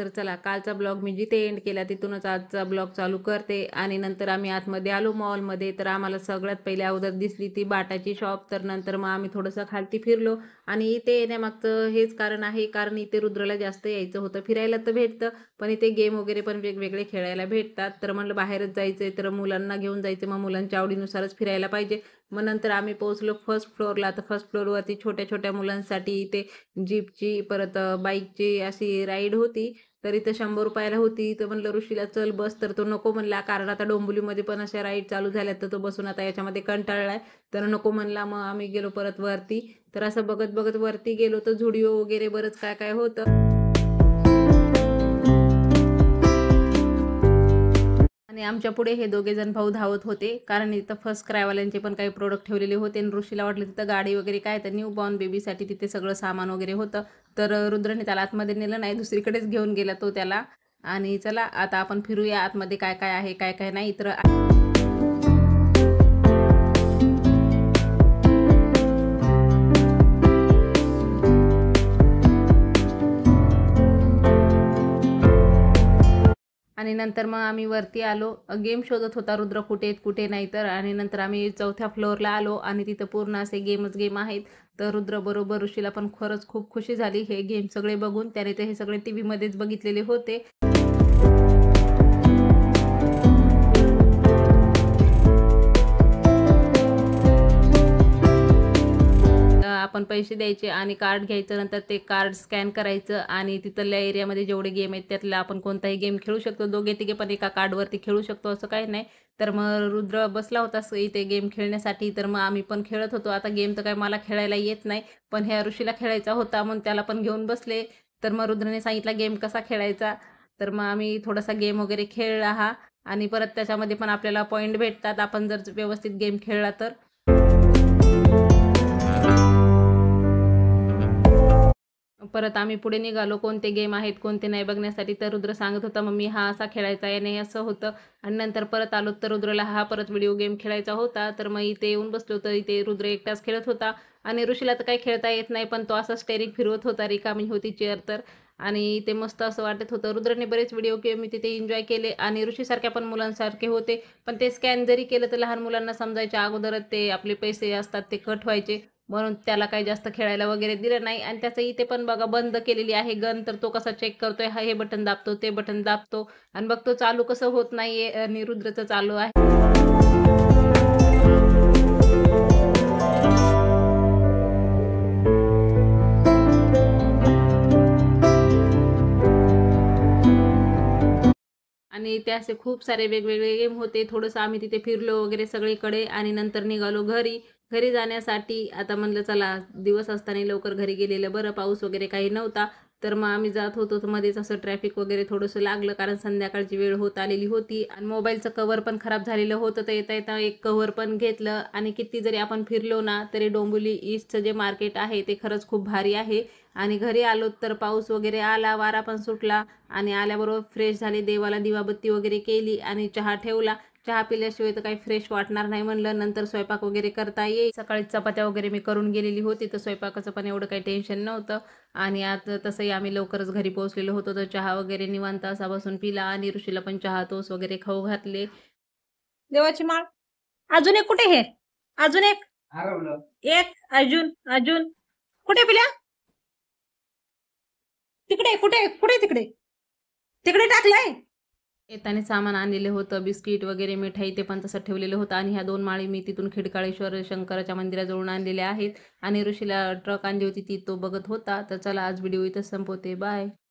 तर चला कालचा ब्लॉग मी जिथे एंड केला तिथूनच आजचा ब्लॉग चालू करते. आणि नंतर आम्ही आतमध्ये आलो मॉलमध्ये. तर आम्हाला सगळ्यात पहिले अगोदर दिसली ती बाटाची शॉप. तर नंतर मग आम्ही थोडंसं खालती फिरलो. आणि इथे येण्यामागचं हेच कारण आहे, कारण इथे रुद्रला जास्त यायचं होतं. फिरायला तर भेटतं, पण इथे गेम वगैरे पण वेगवेगळे खेळायला भेटतात. तर म्हणलं बाहेरच जायचंय तर मुलांना घेऊन जायचं, मग मुलांच्या आवडीनुसारच फिरायला पाहिजे. मग नंतर आम्ही पोहोचलो फर्स्ट फ्लोअरला. तर फर्स्ट फ्लोअरवरती छोट्या छोट्या मुलांसाठी इथे जीपची परत बाईकची अशी राईड होती. तर इथं 100 रुपयाला होती. तर म्हणलं ऋषीला चल बस, तर तो नको म्हणला, कारण आता डोंबिवलीमध्ये पण अशा राईड चालू झाल्यात तर तो बसून आता याच्यामध्ये कंटाळलाय. तर नको म्हणला. मग आम्ही गेलो परत वरती. तर असं बघत बघत वरती गेलो तर झुडिओ वगैरे बरंच काय काय होतं. आणि आमच्या पुढे हे दोघे जण भाऊ धावत होते, कारण इथं फर्स्ट क्रायवाल्यांचे पण काही प्रोडक्ट ठेवलेले होते. आणि ऋषीला वाटलं तिथं गाडी वगैरे काय, तर न्यू बॉर्न बेबीसाठी तिथे सगळं सामान वगैरे होतं. तर रुद्रने त्याला आतमध्ये नेलं नाही, दुसरीकडेच घेऊन गेला तो त्याला. आणि चला आता आपण फिरूया आतमध्ये काय काय आहे काय काय नाही. तर आणि नंतर मग आम्ही वरती आलो. गेम शोधत होता रुद्र कुठे आहेत कुठे नाही. तर आणि नंतर आम्ही 4थ्या फ्लोअरला आलो आणि तिथं पूर्ण असे गेमच गेम आहेत. तर रुद्र बरोबर ऋषीला पण खरंच खूप खुशी झाली हे गेम सगळे बघून. त्याने ते हे सगळे टीव्ही मध्येच बघितलेले होते. आपण पैसे द्यायचे आणि कार्ड घ्यायचं. नंतर ते कार्ड स्कॅन करायचं आणि तिथल्या एरियामध्ये जेवढे गेम आहेत त्यातला आपण कोणताही गेम खेळू शकतो. दोघे तिघे पण एका कार्डवरती खेळू शकतो, असं काही नाही. तर मग रुद्र बसला होता इथे गेम खेळण्यासाठी. तर मग आम्ही पण खेळत होतो. आता गेम तर काय मला खेळायला येत नाही, पण ह्या ऋषीला खेळायचा होता म्हणून त्याला पण घेऊन बसले. तर मग रुद्रने सांगितला गेम कसा खेळायचा. तर मग आम्ही थोडासा गेम वगैरे खेळला हा. आणि परत त्याच्यामध्ये पण आपल्याला पॉईंट भेटतात आपण जर व्यवस्थित गेम खेळला तर. परत आम्ही पुढे निघालो कोणते गेम आहेत कोणते नाही बघण्यासाठी. तर रुद्र सांगत होता मम्मी हा असा खेळायचा आहे नाही असं होतं. आणि नंतर परत आलो तर रुद्रला हा परत व्हिडिओ गेम खेळायचा होता. तर मग इथे येऊन बसलो तर इथे रुद्र एकटाच खेळत होता. आणि ऋषीला तर काही खेळता येत नाही, पण तो असा स्टेरिंग फिरवत होता, रिकामी होती चेअर तर. आणि ते मस्त असं वाटत होतं. रुद्रने बरेच व्हिडिओ गेम मी तिथे एन्जॉय केले आणि ऋषीसारख्या पण मुलांसारखे होते. पण ते स्कॅन जरी केलं तर लहान मुलांना समजायच्या अगोदरच ते आपले पैसे असतात ते कट व्हायचे, म्हणून त्याला काही जास्त खेळायला वगैरे दिलं नाही. आणि त्याचं इथे पण बघा बंद केलेली आहे गन. तर तो कसा चेक करतोय, हा हे बटन दाबतो ते बटन दाबतो आणि बघतो चालू कसं होत नाहीये. आणि रुद्रचं चालू आहे. आणि ते असे खूप सारे वेगवेगळे गेम होते. थोडंसं आम्ही तिथे फिरलो वगैरे सगळीकडे आणि नंतर निघालो घरी. घरी जाण्यासाठी आता म्हणलं चला दिवस असताना लवकर घरी गेलेलं बरं, पाऊस वगैरे काही नव्हता. तर मग आम्ही जात होतो तर मध्येच असं ट्रॅफिक वगैरे थोडंसं लागलं, कारण संध्याकाळची वेळ होत आलेली होती आणि मोबाईलचं कव्हर पण खराब झालेलं होतं. तर येता येता एक कव्हर पण घेतलं. आणि किती जरी आपण फिरलो ना तरी डोंबिवली ईस्टचं जे मार्केट आहे ते खरंच खूप भारी आहे. आणि घरी आलो तर पाऊस वगैरे आला, वारा पण सुटला. आणि आल्याबरोबर फ्रेश झाले, देवाला दिवाबत्ती वगैरे केली आणि चहा ठेवला. चहा पिल्याशिवाय तर काही फ्रेश वाटणार नाही म्हणलं. नंतर स्वयंपाक वगैरे करता येईल. सकाळी चपात्या वगैरे मी करून गेलेली होती, तर स्वयंपाकाचं पण एवढं काही टेन्शन नव्हतं. आणि आता तसंही आम्ही लवकरच घरी पोहोचलेलो होतो, तर चहा वगैरे निवांत असा बसून पिला आणि ऋषीला पण चहा तोस वगैरे खाऊ घातले. देवाची माळ. अजून एक कुठे हे? अजून एक एक अजून अजून कुठे पिल्या? तिकडे कुठे कुठे तिकडे तिकडे टाकलाय. येताना सामान आणलेलं होतं, बिस्किट वगैरे मिठाई ते पण तसं ठेवलेलं होतं. आणि ह्या 2 माळी मी तिथून खिडकाळेश्वर शंकराच्या मंदिराजवळून आणलेल्या आहेत. आणि ऋषीला ट्रक आणली होती ती तो बघत होता. तर चला आज व्हिडिओ इथं संपवते. बाय.